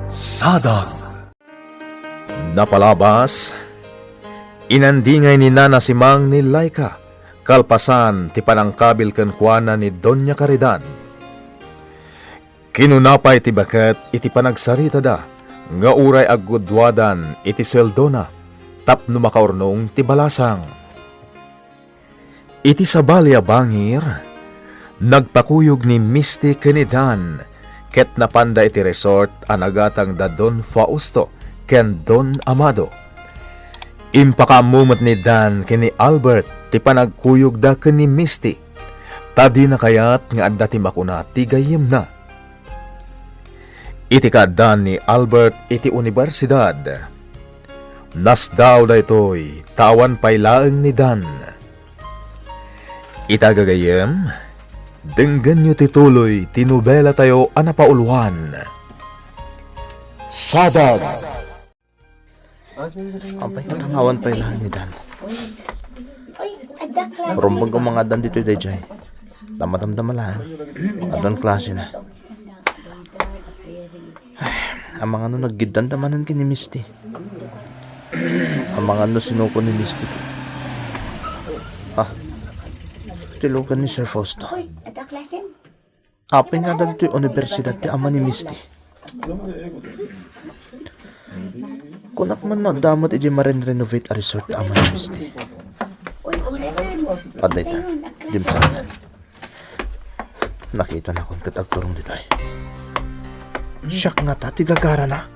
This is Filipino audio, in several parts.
Sadag. Napalabas, inandingay ni Nana Simang ni Laika, kalpasan ti panangkabil ken kuana ni Doña Caridad. Kinunapay ti baket iti panagsarita da, nga uray aggudwadan iti seldona, tapno makaurnong ti balasang. Iti sabali a bangir, nagpakuyog ni Misty kenidan, ket napanda iti resort anagatang da Don Fausto ken Don Amado. Impakaamumot ni Dan kini Albert ti panagkuyog da ken ni Misty. Tadi na kayat nga adda ti makuna ti gayem na. Iti kaaddan ni Albert iti universidad. Nasdaw da ito'y tawan pay laeng ni Dan. Itagagayem, denggan nyo tituloy tinubela tayo anapauluan. Sadag. Ampay katangawan pa ilahan ni Dan. Rumbang ko mga Dan dito dayjay. Damadamdamalaan. Adan klase na. Ang mga naggidan tamanan ki ni Misty. Ang mga sinuko ni Misty. Tilugan ni Sir Fausto. Apay nga dito yung universidad ti ama ni Misty. Kunak man magdamot iji marin-renovate a resort ti ama ni Misty. Paday ta, dimsa na. Nakita na kung katagturong ditay. Siyak nga ta, tigagara na.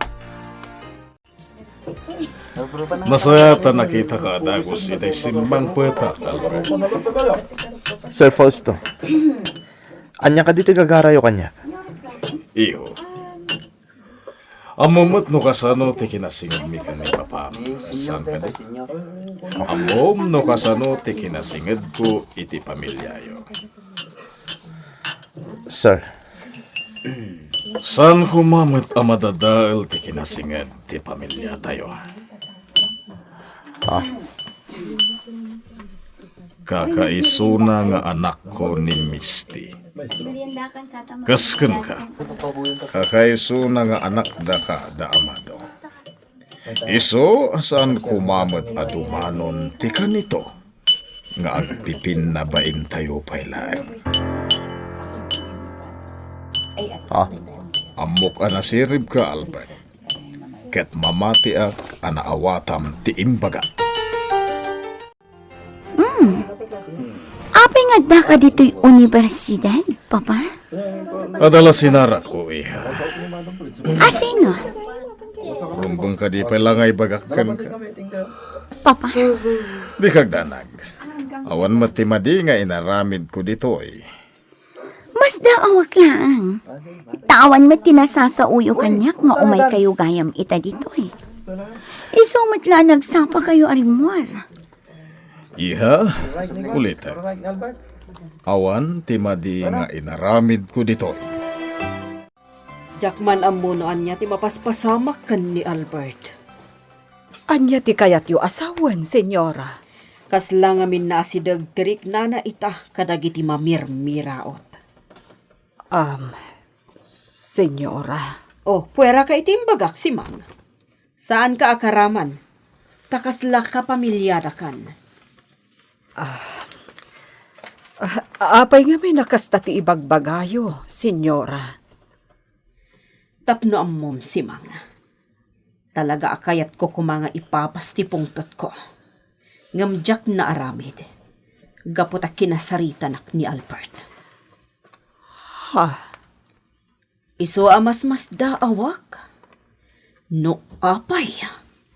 Masaya ta nakita ka, Dagos, itay simbang peta, Albert. Sir Fausto, anya ka dito gagarayo kanya? Iho. Amomot no kasano ti kinasingad mi kan may papam. San ka di? Amom no kasano ti kinasingad ko iti pamilyayo. Sir, San kumamit amadadaal ti kinasingad ti pamilya tayo? Kakaisuna nga anak ko ni Misty. Kasken ka. Kakaisuna nga anak da ka da Amado. Iso saan kumamit adumanon ti kanito nga agpipin na bain tayo pailaan. Amok anasirib ka, Albert. Ket mamati ak anaawatam ti imbaga. Apay nga da ka dito'y universidad, Papa? Adala sinara ko, iha. Sino? Rumbong ka di palangay bagakkan ka. Papa? Di kagdanag. Awan matimadi nga inaramid ko dito'y. Mas daawak lang. Tawan mo tinasasauyo kanyak nga umay kayo gayam ita dito'y. Isumit lang nagsapa kayo arimor. Iha, ulitan. Awan timadi nga inaramid ko dito'y. Jakman ang munoan niya ti mapaspasamak kan ni Albert. Anya ti kayat yu asawan, senyora. Kasla nga min na asidag tirik na ita kadagiti mamirmiraot. Senyora. Oh, puwera ka itimbagak si Mang. Saan ka akaraman? Takasla ka pamilyada kan. Apay nga may nakasta ti ibagbagayo, senyora. Tapno ang mom si Mang. Talaga akayat ko kumanga ipapas ti pungtot ko. Ngamjak na aramid. Gaputa kinasarita nak ni Albert. Iso amas daawak. No apay,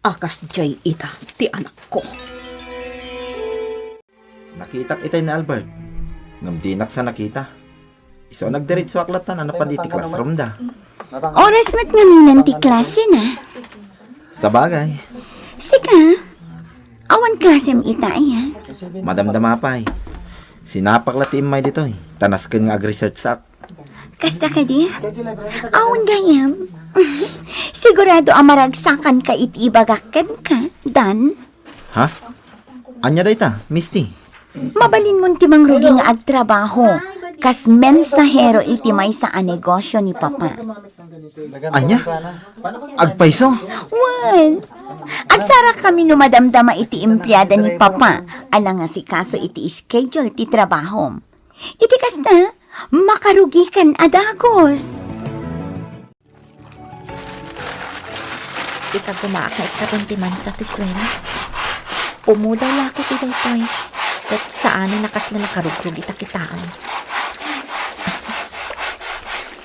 akas jay ita ti anak ko. nakita itay ni Albert. Ngamdinak sa nakita. Iso nagdiritso aklatan ano pa iti classroom da. Oras mat nga minan ti klase na. Sa bagay, Sika, awan klase ita ayan. madamdamapay. Sinapaklat ti imay ditoy. Tanasken nga ag-research sak. Kasta ka di? Awan gayam. Sigurado amaragsakan ka iti ibagakken ka, Dan. Ha? Anya da ita, Misty? Mabalin mo ti mangrugi nga agtrabaho. Kas mensahero iti may sa negosyo ni Papa. Anya? Agpaiso? Wan, agsara kami numadamdama iti empleyada ni Papa. Ana nga si kaso iti schedule ti trabaho. Iti kasta, makarugikan adagos. Ika gumakait katuntiman sa tikswela. Umudaw lako ti daytoy. Kat saan nakasla nakarugrug itakitaan.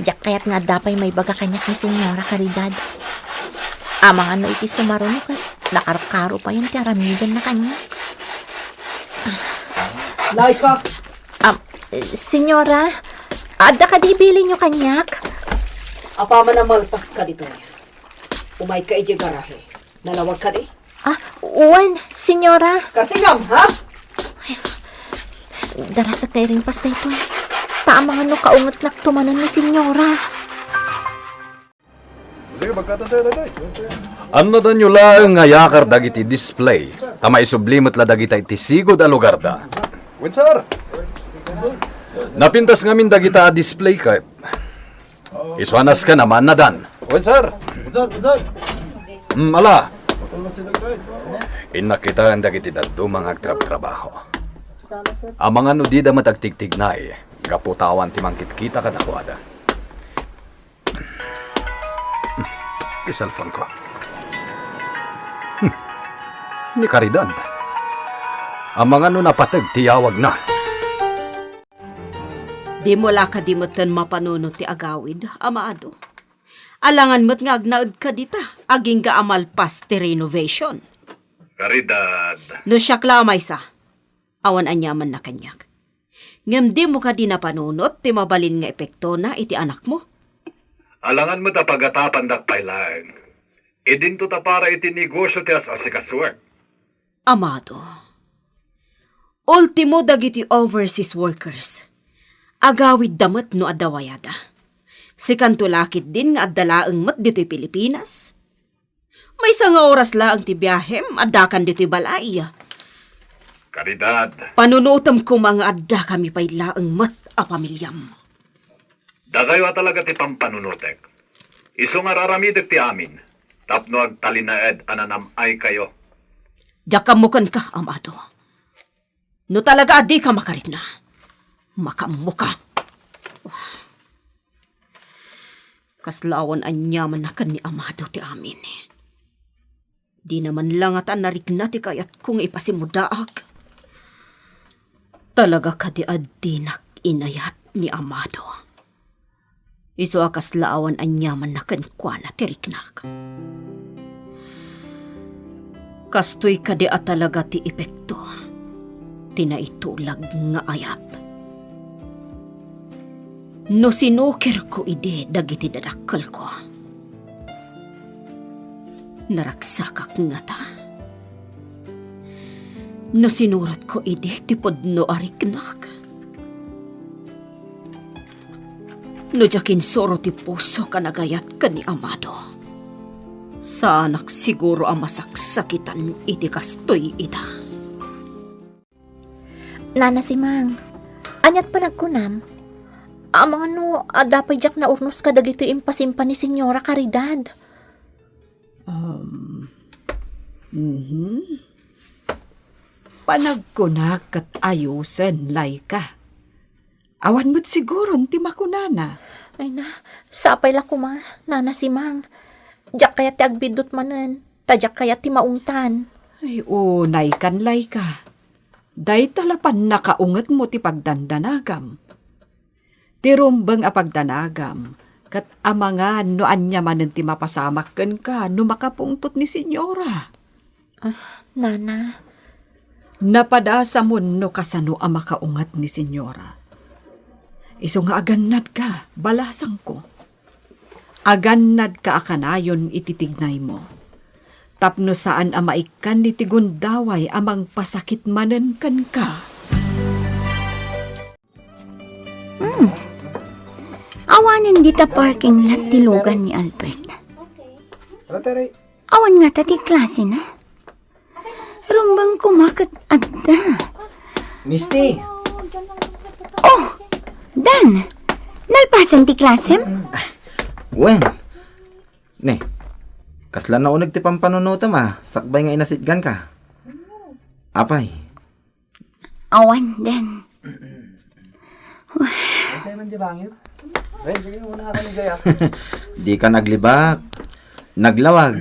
Diyak kaya't nga dapay may baga kanyak ni Senyora Caridad. Amang ano iti sumaruno kat nakaro-karo pa yung tiaramidan na kanya. Laika! Senyora, adda ka di bilin nyo kanyak? Apa man na malpas ka dito niya. Umay ka iji garahe. Nalawag ka di? Uwan, senyora. Kartigam, ha? Darasa kay rin pas dayto eh. Taamang ano kaungat nak tumanan ni senyora. Ano da nyo lang nga yakar dagiti display, tama isublimot la dagita iti sigod a lugar da. Napintas ngamin dagita a display kahit. Iswanas ka naman na dan. Ala. Inakita ang dagiti dadto mga agtrab-trabaho. Ang mga nudida matagtigtig na gaputawan timangkit kita ka nakuada. Isalfon ko. Ni Caridad. Ang mga napatag tiyawag na. Di mo la ka di mo't mapanunot ti agawid, amaado. Alangan mo't nga agnaud ka dita, aging gaamal pas ti renovation. Caridad. No siya klamay sa, awan anyaman na kanyak. Ngam di mo ka di napanunot, ti mabalin nga epekto na iti anak mo. Alangan mo ta pagatapan dakpay lang. Idin to ta para iti negosyo ti asikasuwag. Amado, ultimo dagiti overseas workers. Agawid damat no adawayada. Si kantulakit din nga addalaang mat dito'y Pilipinas. May nga oras laang ti biyahem, addakan dito'y balay. Caridad. Panunutam ko mga adda kami pa'y laang mat a pamilyam. Dagayo talaga ti pampanunutek. Iso nga raramidek ti amin. Tapno agtalinaed ananamay kayo. Diyakamukan ka, amado. No talaga adi ka makarit na. Makamuka. Kaslawan anyaman na kan ni amado ti amin. Di naman lang at anarik na ti kayat kung ipasimudaag. Talaga ka di adinak inayat ni amado. Iso akaslaawan anyaman na kan kwa na tiriknak. Kastoy ka di at talaga ti epekto. Tinaitulag nga ayat. No sinukir ko ide dagiti dadakkel ko. Naraksakak nga ta. No sinurat ko ide tipod no ariknak. No jakin soro ti puso kanagayat ka ni amado. Sa anak siguro ang masaksakitan iti kastoy ita. Nana si Mang, anyat pa nagkunam. Amang ano, adapay jak na urnos ka dagito impasimpa ni Senyora Caridad. Panagkunak at ayusen, Laika. Awan mo't siguro ti makunana. Ay na, sapay la kuma, nana si Mang. Jak kaya ti agbidot manen, tadyak kaya ti maungtan. Ay unay kan, Laika. Day talapan nakaunget mo ti pagdandanagam. Ti rumbang a pagdanagam, kat amangan no anya manen ti mapasamak ken ka no makapungtot ni Senyora. Nana, Napadasa mo no kasano ang makaungat ni Senyora. Iso nga agannad ka, balasang ko. Agannad ka akanayon ititignay mo. Tapno saan ang maikan ni tigundaway amang pasakit manen kan ka. Awanin dita parking lot tilugan ni Albert. Awan nga ta ti klase na. Rumbang kumakat adda. Misty! Oh! Dan, nalpasan ti klasem? Wen. Ne. Kasla na unag ti pampanunutam sakbay nga inasitgan ka. Apay. Awan, Dan. Di ka naglibak. Naglawag.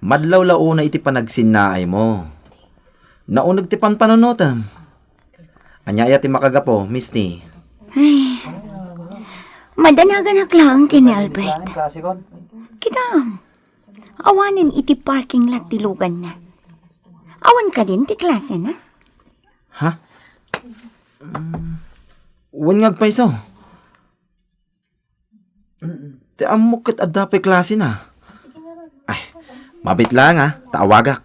Madlaw-lao na iti panagsinnaay mo. Naunag ti pampanunutam. Anyaya ti makagapo, Misty. Madanagan lang kini Albert. Kita, awanin iti parking lot ti lugan na. Awan ka din ti klase na. Ha? Wan ngagpaiso. Ti amok kat adapay klase na. Ay, mabit lang taawagak.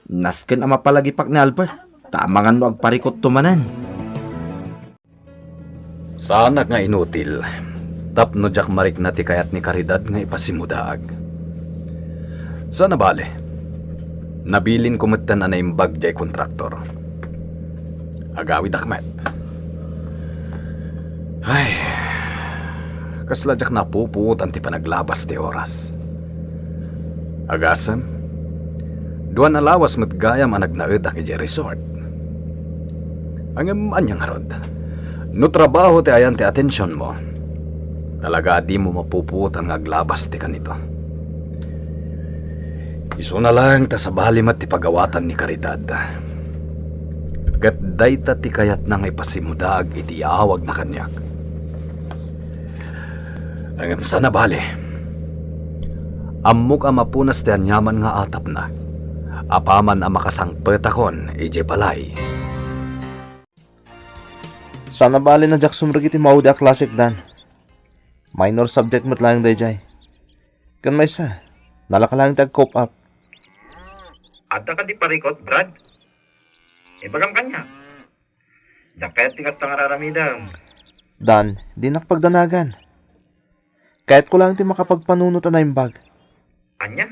Nasken ama palagipak ni Albert. Taamangan mo agparikot tumanan. Sana nga inutil. Tapno jak marik na ti kayat ni Caridad nga ipasimudaag. Sana bale. Nabilin kumatan na imbag jay kontraktor. Agawid akmet. Ay, kasla jak napupuutan ti panaglabas ti oras. Agasam, duwan na lawas matgayam ang nagnaed aki jay resort. Ang anyang harod. No trabaho ti ayan ti atensyon mo. Talaga di mo mapupuutan nga aglabas ti kanito. Iso na lang ta sa balimat ti pagawatan ni Caridad. Kat dayta ti kayat nang ipasimudag iti awag na kanyak. Ang sana bali. Ammok ang mapunas ti anyaman nga atap na. Apaman ang makasangpetakon ije balay. Sana bali na jak sumrag iti mauda classic Dan. Minor subject mat lang dayjay. Kan may sa, nalaka lang tag cope up. Ada ka di parikot, Brad? Ibagam kanya. Dakayat tikas tang araramidam. Dan, di nakpagdanagan. Kahit ko lang ti makapagpanunutan na yung bag. Anya?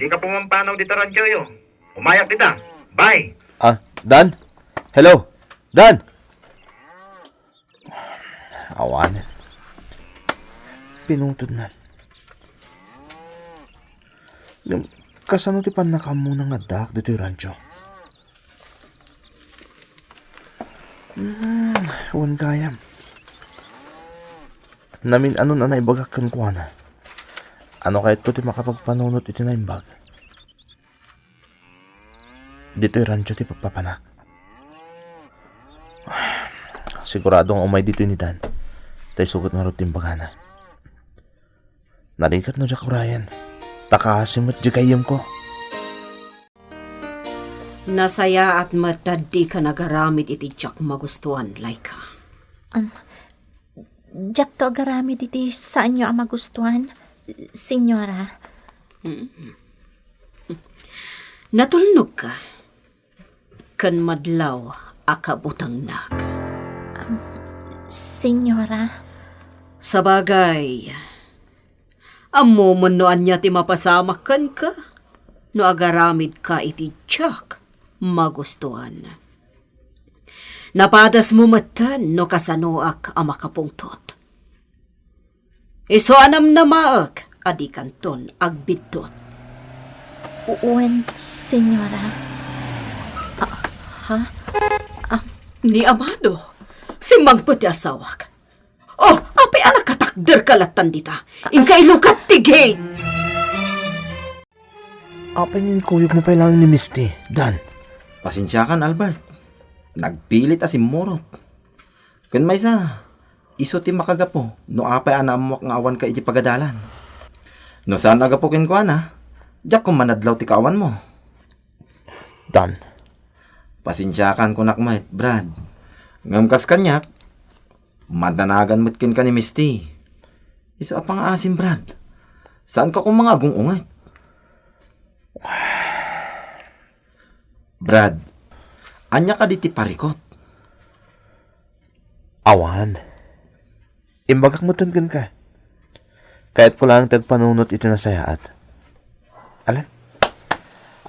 Di ka pumampanaw dito radyo yo. Umayak kita. Bye! Dan? Hello? Dan? Awan. Pinutod na. Kasano ti panakam mo nga dak dito yung rancho? Wan kayam. Namin ano na naibagak kan kuha na. Ano kahit ko ti makapagpanunot iti na yung bag? Dito yung rancho ti papapanak. Siguradong umay dito ni Dan. Tay sugot nga rutin bagana. Narikat no Jack Ryan. Takasimot di kayam ko. Nasaya at matadi ka nagaramid iti Jack magustuhan, Laika. Jack to agarami diti saan nyo ang magustuhan, Senyora. Natulnog ka. Kan madlaw akabutang nak. Senyora. Sabagay, amo man noan niya ti mapasamakan ka, no agaramid ka iti Jack magustuhan. Napadas mo matan no kasanoak ang makapungtot. Iso anam na maak, adi kanton agbidtot. Uwen, Senyora. Ni Amado, simbang pati asawak. Oh, api anak katakder kalatan dita. Ingkay lukat tigay. Apay kuyog mo pa lang ni Misty, Dan. Pasensya kan, Albert. Nagpilit asim murot. Kun may sa, iso ti makagapo, no apay anamok nga awan ka iti pagadalan. No saan agapukin ko diyak kung manadlaw ti kawan mo. Dan. Pasensya kan kunak mait, Brad. Ngamkas kanyak, madanagan matkin ka ni Misty. Iso apang asim, Brad. Saan ka kung mga agungungat? Brad, anya ka diti parikot. Awan. Imbagak mo tangan ka. Kahit po lang tagpanunot ito na sayaat. Alan?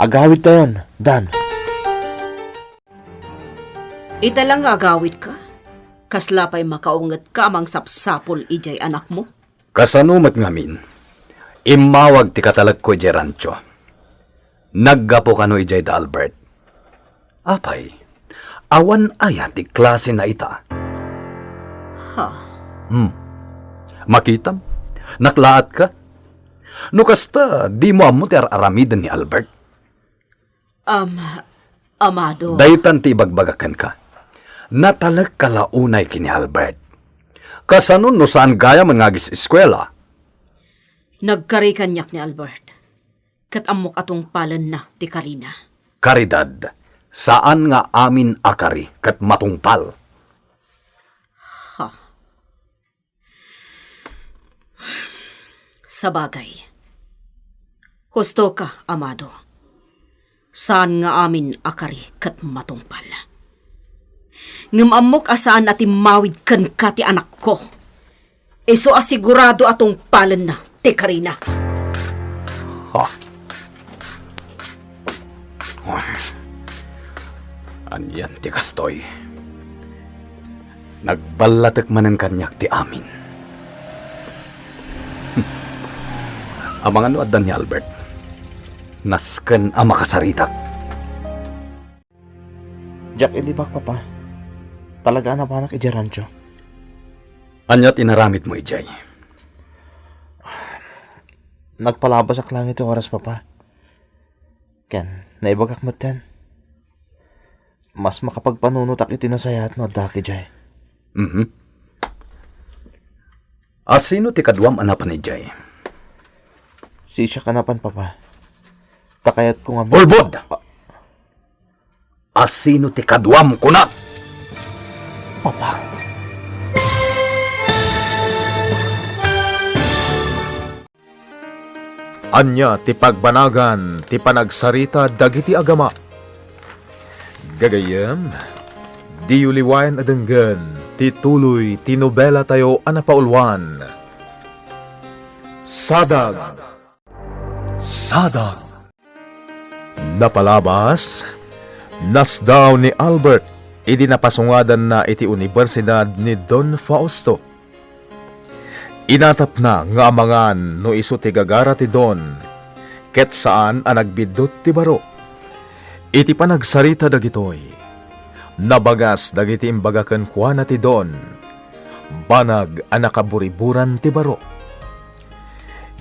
Agawid tayon, Dan. Ita lang agawid ka. Kaslapay makaunget ka amang sapsapol ijay anak mo? Kasanumat ngamin, imawag ti katalag ko ijay rancho. Naggapo kano ijay da Albert. Apay, awan aya ti klase na ita. Ha? Makitam, naklaat ka. No kasta, di mo amo ti aramidan ni Albert. Amado. Daytan ti ibagbagakan ka. Natalag kalaunay kini Albert. Kasanon no saan gaya mangagis eskwela. Nagkarikanyak ni Albert. Kat amok atong palan na ti Karina. Karidad, saan nga amin akari kat matungpal. Ha? Sabagay. Husto ka, Amado. Saan nga amin akari kat matungpal. Ngamamok asaan at imawid kan ka ti anak ko. Iso asigurado atong palan na ti Karina. Ha? Anyan ti kastoy. Nagbalatek man ang kanyak ti amin. Amang ano adan ni Albert? Nasken ang makasaritak. Jack, ilibak papa. Talaga na panak ijay rancho. Anyat inaramit mo ijay. Nagpalabas ak lang ito oras papa. Ken, naibagak mo ten. Mas makapagpanunutak itinasayat no daki jay. Asino ti kadwam anapan ni Jay? Si siya kanapan papa. Takayat ko nga... Ulbod! Asino ti kadwam kunat? Papa. Anya ti pagbanagan ti panagsarita dagiti agama. Gagayem, di uliwayan adenggan ti tuloy ti nobela tayo anapaulwan. Sadag. Sadag. Napalabas, nasdaw ni Albert idi napasungadan na iti universidad ni Don Fausto. Inatap na nga amangan no iso ti gagara ti Don, ket saan ang nagbidot ti baro. Iti panagsarita dagitoy, nabagas dagiti imbagaken kuana ti Don, banag ang nakaburiburan ti baro.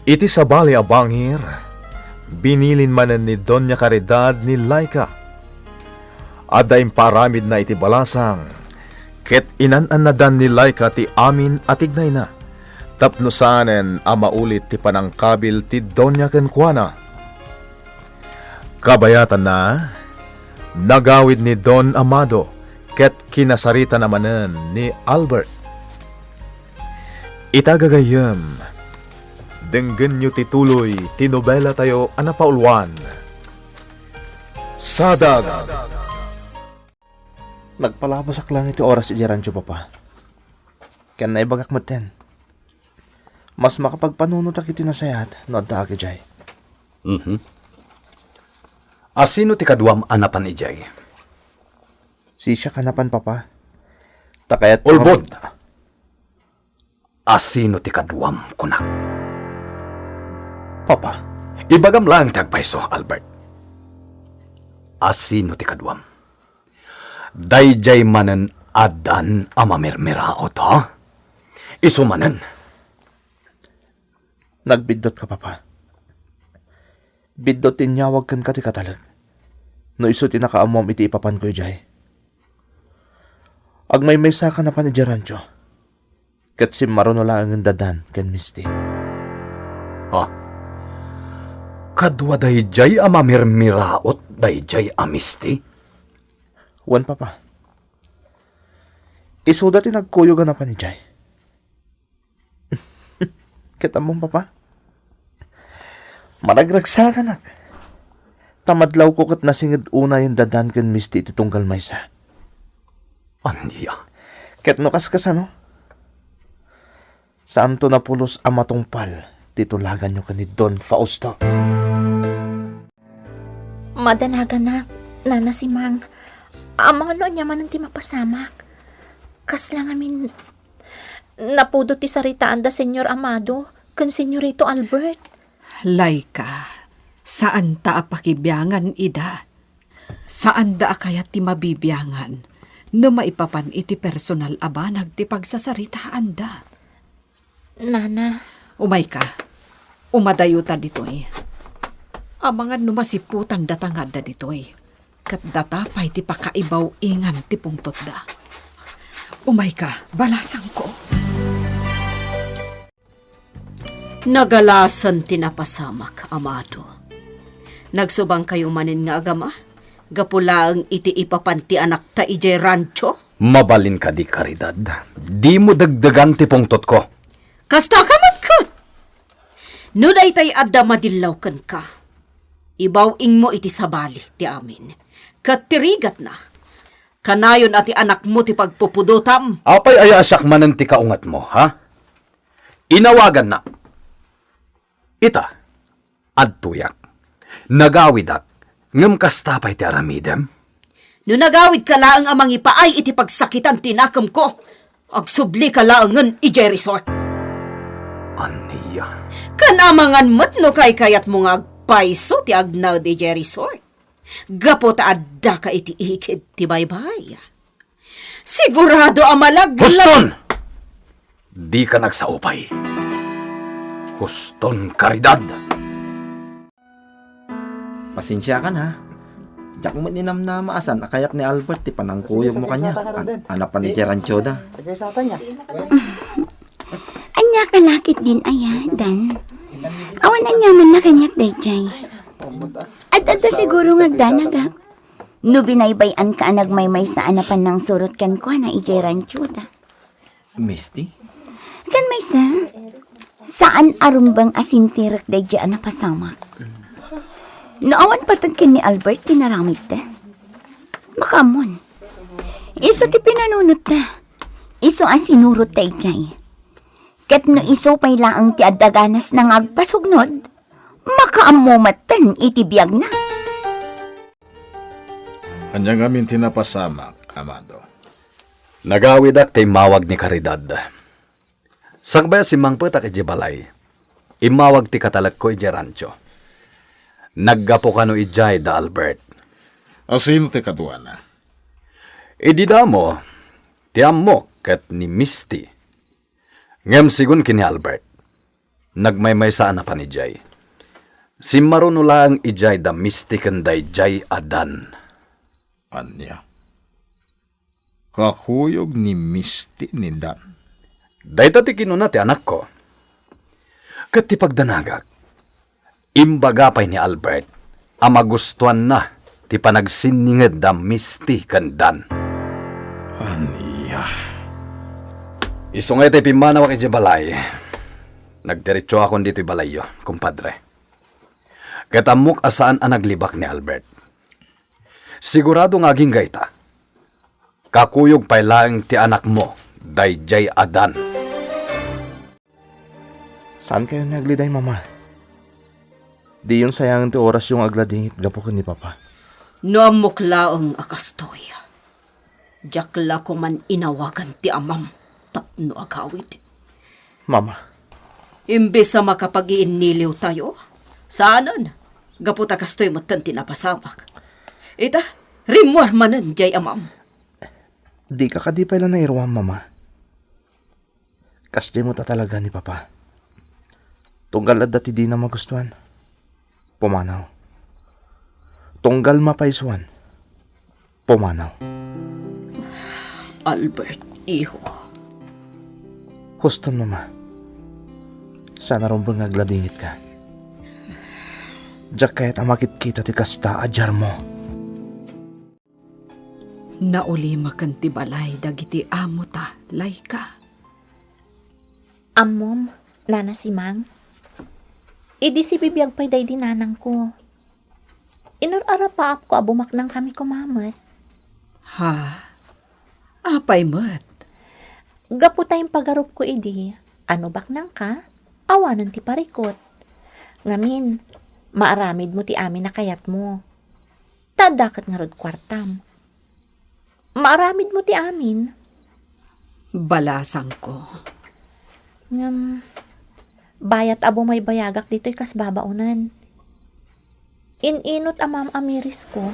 Iti sabali a bangir, binilin manen ni Don nya Caridad ni Laika. Ada imparamid na iti balasang, ket inan-anadan ni Laika ti amin atignay na. Tapno sanen a maulit ti panangkabil ti Doña Kenkwana. Kabayatan na, nagawid ni Don Amado ket kinasarita namanen ni Albert. Itagagayem, denggen nyo tituloy ti nobela tayo anapaulwan. Sadag. Nagpalabas ak lang iti oras iti rancho papa. Ken naibagak mo ten. Mas makapagpanunutak itinasayat no daki jay. Asino ti kadwam anapan ni Jay? Si siya kanapan papa. Takayat Ulbod! Asino ti kadwam kunak? Papa. Ibagam lang tagpaiso, Albert. Asino ti kadwam? Dayjay manen adan amamirmiraot, ha? Iso manen. Nagbidot ka papa. Bidot tinyawag kan ka ti katalag. No iso tinakaamom iti ipapan ko jay. Agmay may saka na pa ni Jarancho. Kat si maruno lang ang dadan ken Misty. Ha? Kadwa dayjay amamirmiraot dayjay amisti? Wan papa. Iso dati nagkuyog na pa ni Jay. Kitamong papa. Managragsakan nak. Tamadlaw ko kat nasingid una yung dadan ken Misty iti tunggal maysa. Aniya? Ket no kaskas ano? Saan to napulos amatungpal titulagan nyo ni Don Fausto. Madanagan na, nana si Mang. Amang ano niya man ang ti mapasamak. Kas lang amin, napudo ti saritaan da Senyor Amado, kan Senyorito Albert. Laika, saan ta pakibiyangan ida? Saan da kayat ti mabibiyangan? No maipapan iti personal abanag ti pagsasaritaan da. Nana, Umay ka, umadayuta ditoy. Amangan numasiputan datangad da ditoy. Kat datapay ti pakaibaw ingan ti pungtot da. Umay ka, balasang ko. Nagalasan tinapasamak, Amado. Nagsubang kayo manin nga agama? Gapulaang iti ipapanti anak ta ijay rancho? Mabalin ka di Caridad. Di mo dagdagan ti pungtot ko. Kasta ka matkot! Nuday tay adda madilaw kan ka. Ibawing mo iti sabali ti amin. Katirigat na. Kanayon ati anak mo ti pagpupudutam. Apay ay asyak manan ti kaungat mo, ha? Inawagan na. Ita, adtuyak, nagawidak, ngem kastapay ti aramidem. No nagawid ka laang amang ipaay iti pagsakitan tinakam ko. Agsubli ka laangan ijay resort. Aniya. Kanamangan mat no kay kayat mo nga agpaiso ti agnaw di ijay resort. Gapo ta adda ka iti ikid ti baybay. Sigurado amalaglag. Huston! Di ka nagsaupay. Huston, Caridad. Pasensya ka na. Diyak mo ninam na maasan, akayat ni Albert, ti panangkuyog mo kanya. Anapan ni Ranchoda. Anya kalakit din aya, Dan. Awan anyaman na kanyak dayjay. At siguro ngagdanagak. No binaybayan ka nagmaymay sa anapan ng surot kan ko na ijay ranchuda. Misty? Kan may saan arumbang asintirak dayjay na pasamak. Naawan patagkin ni Albert tinaramid ta. Makamon. Iso ti pinanunot ta. Iso asinurot dayjay. Ket no iso pay laang ti adaganas ng agpasugnod, makaamumatan iti biyag na. Anyang amin tinapasamak, Amado. Nagawidak tay mawag ni Caridad. Sagbaya si Mang Petak iti balay. Imawag ti katalag ko iti rancho. Naggapo ka no ijay da Albert. Asin ti kaduana. Idida mo, ti amok ket ni Misty. Ngem sigun kini Albert. Nagmaymay saan na pa ni Jay. Si marunulang ijay da Misty kanday Jay Adan. Anya. Kakuyog ni Misty ni Dan. Dayta ti kinuna ti anak ko. Kat ti pagdanagak. Imbagapay ni Albert, amagustuhan na ti panagsininged da Misty kan Dan. Anya. Isungay tayo pimanawak iti balay. Nagdiretso akong dito'y balayo, kumpadre. Katamok asaan ang naglibak ni Albert. Sigurado nga aging gaita. Kakuyog pa'y laing ti anak mo, dayjay Adan. Saan kayo nagliday, mama? Di yun sayang ti oras yung agladingit gapo ko ni Papa. No amuklaang akastoy. Jakla ko man inawagan ti amam. Tapno agawid. Mama, Imbes sa makapag-iiniliw tayo, saanan? Gaputa kastoy matan tinapasamak. Ita, rimwar manan jay amam. di ka kadipay lang na irwam, mama. Kasdi mo ta talaga ni Papa. Tunggal at dati di na magustuhan. Pumanaw. Tunggal mapaisuan. Pumanaw. Albert, iho. Huston, mama. Sana rumbang agladingit ka. Diyak kahit amakit kita ti kasta ajar mo. Naulima kan ti balay dagiti amo ta, Laika. Amom, nana si Mang. Idi si bibiyag pa'y day dinanang ko. Inarara pa ako abumak nang kami kumamat. Ha? Apay mat. Gapu tayong pagarup ko idi. Ano bak nang ka? Awanan ti parikot. Ngamin, maaramid mo ti amin na kayat mo. Tadakat nga rod kwartam. Maaramid mo ti amin. Balasang ko. Bayat abo may bayagak dito'y kas babaunan. Ininot amam amiris ko.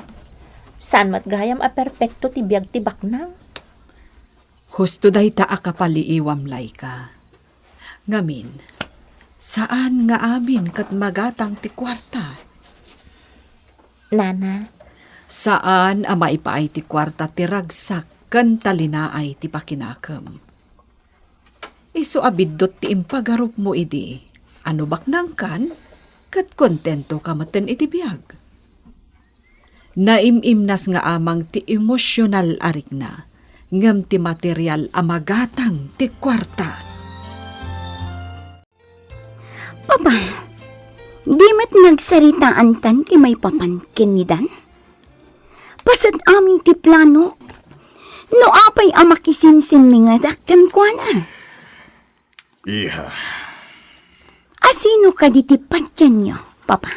Saan matgayam a perpekto ti biyag ti baknang? Husto day ta akapaliiwam layka. Ngamin, saan nga amin kat magatang ti kwarta? Nana, Saan ang maipaay ti kwarta ti ragsak kan talinaay ti pakinakam? Iso abiddot ti impagarup mo idi. Ano baknang kan? Kat kontento ka maten iti biyag. Naimimnas nga amang ti emosyonal arik na. Ngam ti material amagatang ti kwarta. Papa, di mat nagsaritaan tan ti may papankin ni Dan? Pasad aming ti plano. No apay amakisinsin mi nga dakkan kwa na. Iha, Asino ka di ti patyan nyo, Papa?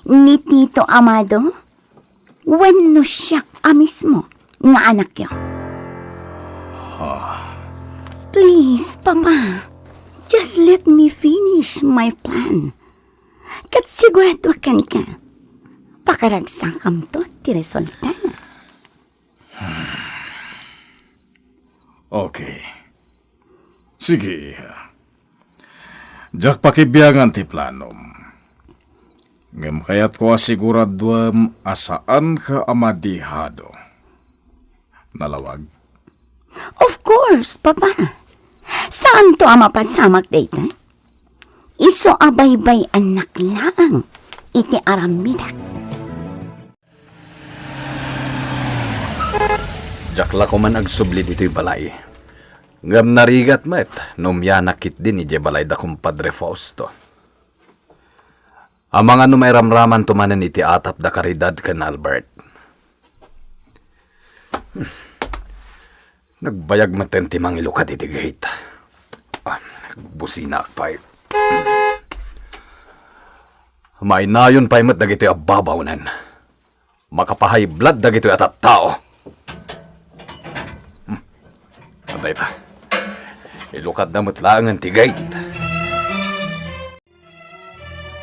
Ni Tito Amado? Wenno siyak mismo nga anak yo. Please, Papa. Just let me finish my plan. Kat sigurado kan ka. Pakaragsakam to ti resulta. okay. Sige, iha. Jak pakibiyangan ti planom. Ngem kayat ko asiguradwam asaan ka amadihado. Nalawag? Of course, Papa. Saan to ama pasamak data? Iso abaybay anak laang iti aramidak. Jakla ko man agsubli dito'y balay. Ngam narigat met, numyanakit din ije balay da kumpadre Fausto. Amang ano may ramraman tumanan iti atap da karidad kan Albert. Nagbayag maten ti mangilukad iti gate. Busina pa'y. Mainayon pa'y mat dagito'y ababawnan. Makapahay blood dagito'y atat tao. Patay ta. Ilukad na matlaangan ti gate.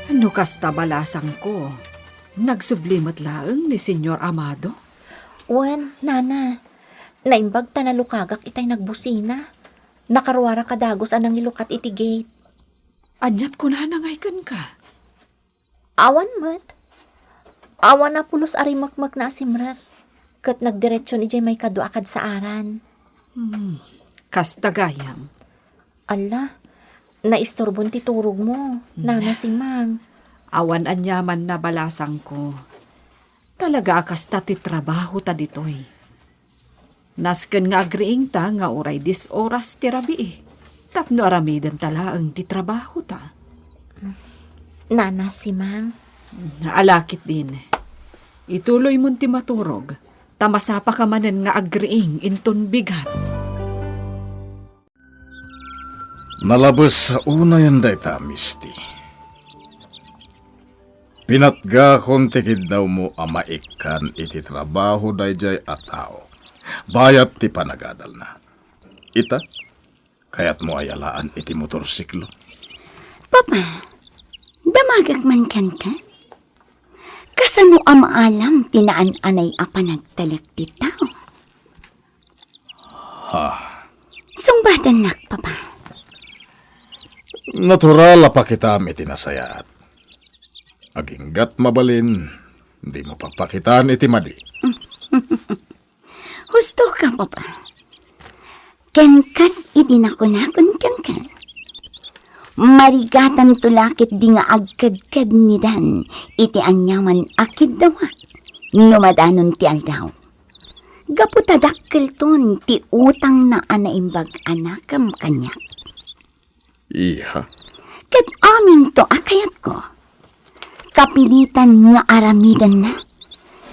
Ano kasta balasang ko? Nagsublimot laeng ni Senyor Amado? Wen, Nana. Naimbag ta na lukagak itay nagbusina. Nakaruara kadagos anang ilukat iti gate. Anyat ko na nangaykan ka. Awan mat. Awan na pulos arimakmak na asimrat. Kat nagdiretsyon ijay may kaduakad sa aran. Kasta gayam. Ala, naistorbon ti turog mo. Nana si Mang. Awan anyaman na balasang ko. Talaga kasta ti trabaho ta ditoy. Nasken nga agriing ta nga oray 10 oras ti rabi. Tapno aramidan talaang ti trabaho ta. Nana si Mang. Naalakit din. Ituloy mo ti maturog. Tamasapa ka manen nga agriing inton bigat. Nalabas sa una yan dayta, Misty. Pinatga kon tikid daw mo amaikan iti trabaho dayjay at tao. Bayat ti panagadal na. Ita, kayat mo ayalaan iti motorsiklo. Papa, damagag man kan ka? Kasano amaalam tinaan anay apanagtalak ti tao? Sungbatan nak, Papa. Natural pa kita iti nasayaat. Aginggat mabalin, di mo papakitaan iti madi. Husto ka, Papa. Kenkas idinakunakon kan. Marigatan tulakit di nga agkadkad ni Dan, iti anyaman akid dawak, numadanon ti aldaw. Gaputadakkel ton ti utang na anaimbag anakam kanyak. Iha, Kat amin to akayat ko. Kapilitan nga aramidan na.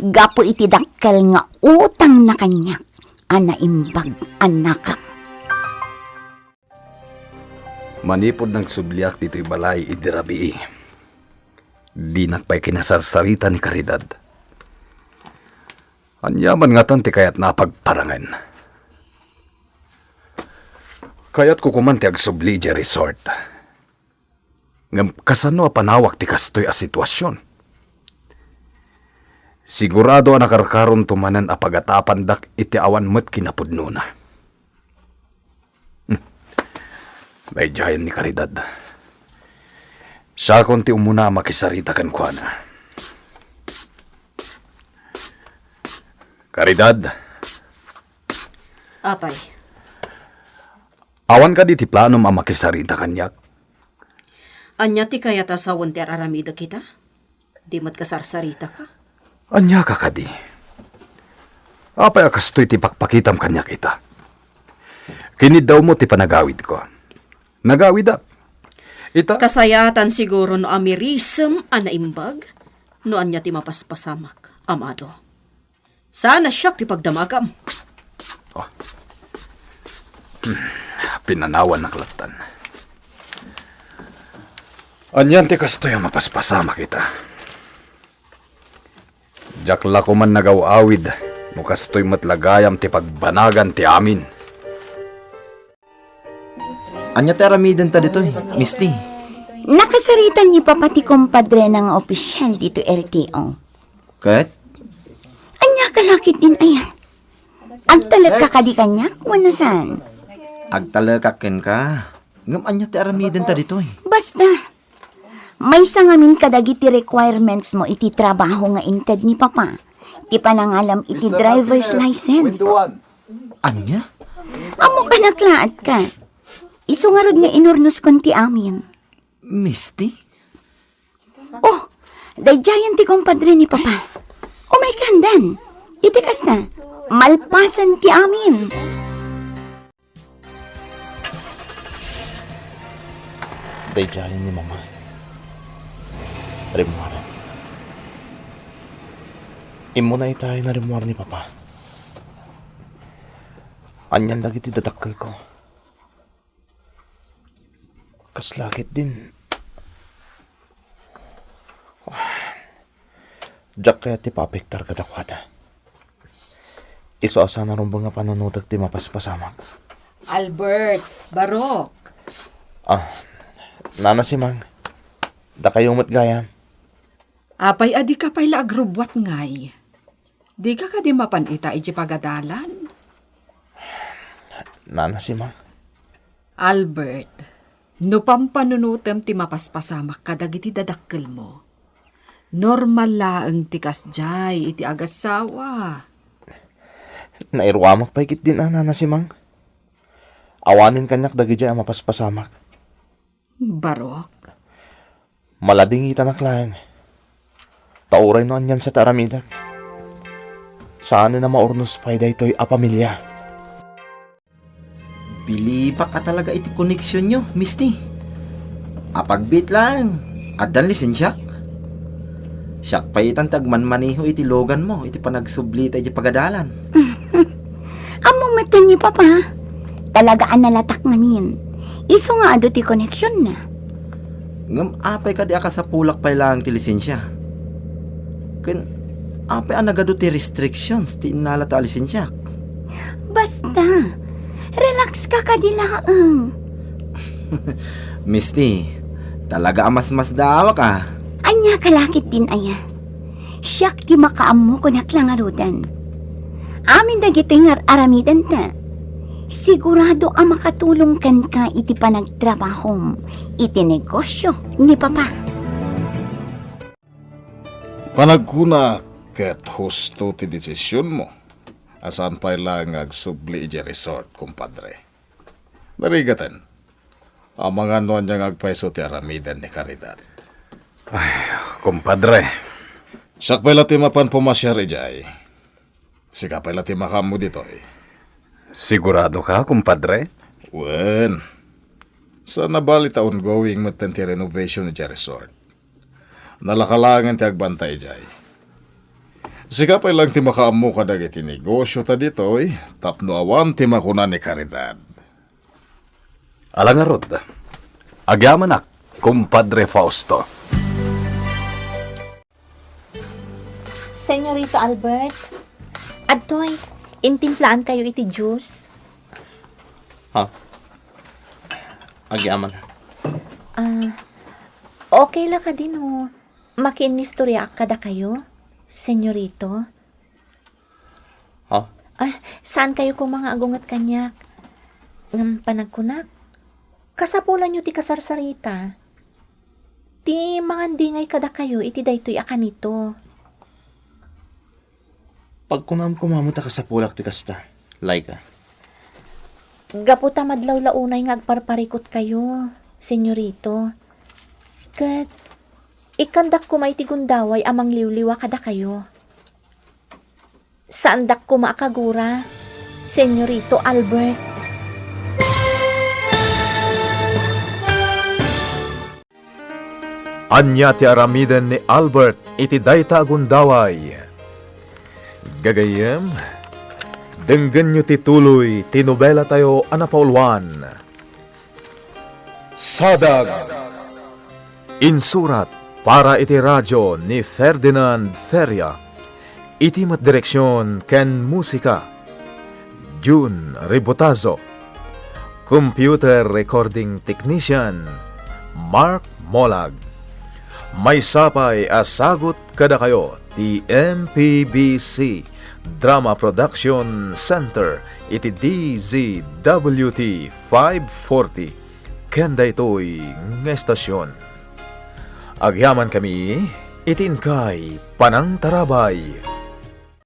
Gapo iti dakkel nga utang na kanyak, anaimbag anakam. Manipod ng subliak dito'y balay idirabi. Di nakpay kinasarsarita ni Caridad. Anyaman nga tanti kaya't napagparangan. Kaya't kukuman ti agsubli di resort. Ngam kasano a panawak ti kastoy a sitwasyon. Sigurado ang nakarkaron tumanan a pagatapan dak iti awan met kinapudno na. Dayjayan ni Caridad. Siya konti umuna makisarita kan kuana. Caridad, Apay, awan ka di ti planom a makisarita kanyak. anya ti kayat asawon ti aramida kita? Di mat kasarsarita ka? Anya ka kadi. Apay akastoy ti pakpakitam kanyak ita. Kinid daw mo ti panagawid ko. Nagawid ak. Ita, Kasayatan siguro no amirism anaimbag, no anya ti mapaspasamak, amado. Sana siyak ti pagdamagam. pinanawan na klatan. Anyan ti kastoy ang mapaspasama kita. Jakla ko man nagaw-awid, no kastoy matlagayam ti pagbanagan ti amin. Anya ti aramidan ta ditoy, Misty. Nakasaritan ni papati kompadre ng opisyal dito LTO. Kat? Anya kalakit din ayan. Agtalag ka kadi kanya kung saan. Agtalakaken ka. Ngam anya ti aramidan ta ditoy. Basta, may sangamin kadagiti requirements mo iti trabaho nga inted ni Papa. Ti panangalam iti driver's license. Anya? Amo ka naklaat ka. Isungarod nga inurnos kon ti amin. Misty? Oh, dayjayan ti kompadre ni Papa. Oh my kandan. Itikas na. Malpasan ti amin. Dayjayan ni Mama. Rimuaran. Imo na itay na rimuar ni Papa. Anyan lagi ti dadakkel ko. Kaslakit din. Diyak kaya ti papektar kadakwada. Iso asa na rumbang nga panunudag ti mapaspasamak. Albert, Barok. Nana si Mang. Da kayong matgayam. Apay adi ka pa'y laagrubwat ngay. Di ka di mapanita iti pagadalan. Nana si Mang. Albert, no pampanunutem ti mapaspasamak kadagiti dadakkel mo. Normal laeng ti kasjay iti agasawa. Nairuamak pa ikit din Nana si Mang. Awanin kanyak dagi jay ang mapaspasamak. Barok, Malading itanak lang. Tauray no anyan sa taramidak. Saan na maurnos pa ito'y apamilya. Biliba ka talaga iti koneksyon nyo, Misty. Apagbit lang. Adan lisensyak. Siyak pa itan tagmanmaniho iti logan mo, iti panagsublita iti pagadalan. Amo matan ni Papa. Talagaan nalatak ngamin. Iso nga ado ti connection na. Ngam apay ka di aka sa pulak pa lang ti lisensya. Ken apay anagado ti restrictions ti inala ta lisensyak. Basta, relax ka kadilaang. Misty, talaga amas-mas dawa ka. Anya kalakit din aya. Siyak ti makaammo ko naklangarudan. Amin dagiti nga aramidan ta. Sigurado ang makatulong kan ka iti panagtrabahom, iti negosyo ni Papa. Panagkuna ket husto ti desisyon mo. Asan pa lang agsubli iti resort, kumpadre. Narigatan. Ang mga noon niyang agpaiso ti aramidan ni Caridad. Kumpadre, Siyak pala ti mapan pumasyar ijay. Sika pala ti makamu dito eh. sigurado ka, kumpadre? Wen. Sa nabalita ongoing matan ti renovation ni resort. Nalakalangan ti agbantay jay. Sika pa lang ti makaamu ka dagiti negosyo ta dito eh. Tapno awan ti makuna ni Caridad. Alangarod, agyamanak, kumpadre Fausto. Senyorito Albert, adtoy, intimplaan kayo iti juice. Agyaman. Okay la ka din o. Makinistorya kada kayo, senyorito. Ha? Saan kayo kung mga agungat kanyak? Ngam panagkunak. Kasapulan nyo ti kasarsarita. Ti mangandingay kada kayo, iti daytoy akanito. Pag kunam kumamuta ka sa pulak ti kasta, Laika. Gaputa madlaw-launay nga agparparikot kayo, senyorito. Kat, ikandak ko may tigundaway amang liwliwa kada kayo. Saan dak ko maakagura, senyorito Albert? Anya ti aramiden ni Albert iti dayta agundaway. Gagayem, denggen nyo ti tuloy ti nobela tayo anapaulwan. Sadag! Insurat para iti radyo ni Ferdinand Feria. Iti matdireksyon ken musika. June Ribotazo. Computer recording technician Mark Molag. May sapay asagot kada kayo ti MPBC Drama Production Center iti DZWT 540 kenda ito'y nga estasyon. Agyaman kami itin kay Panang Tarabay.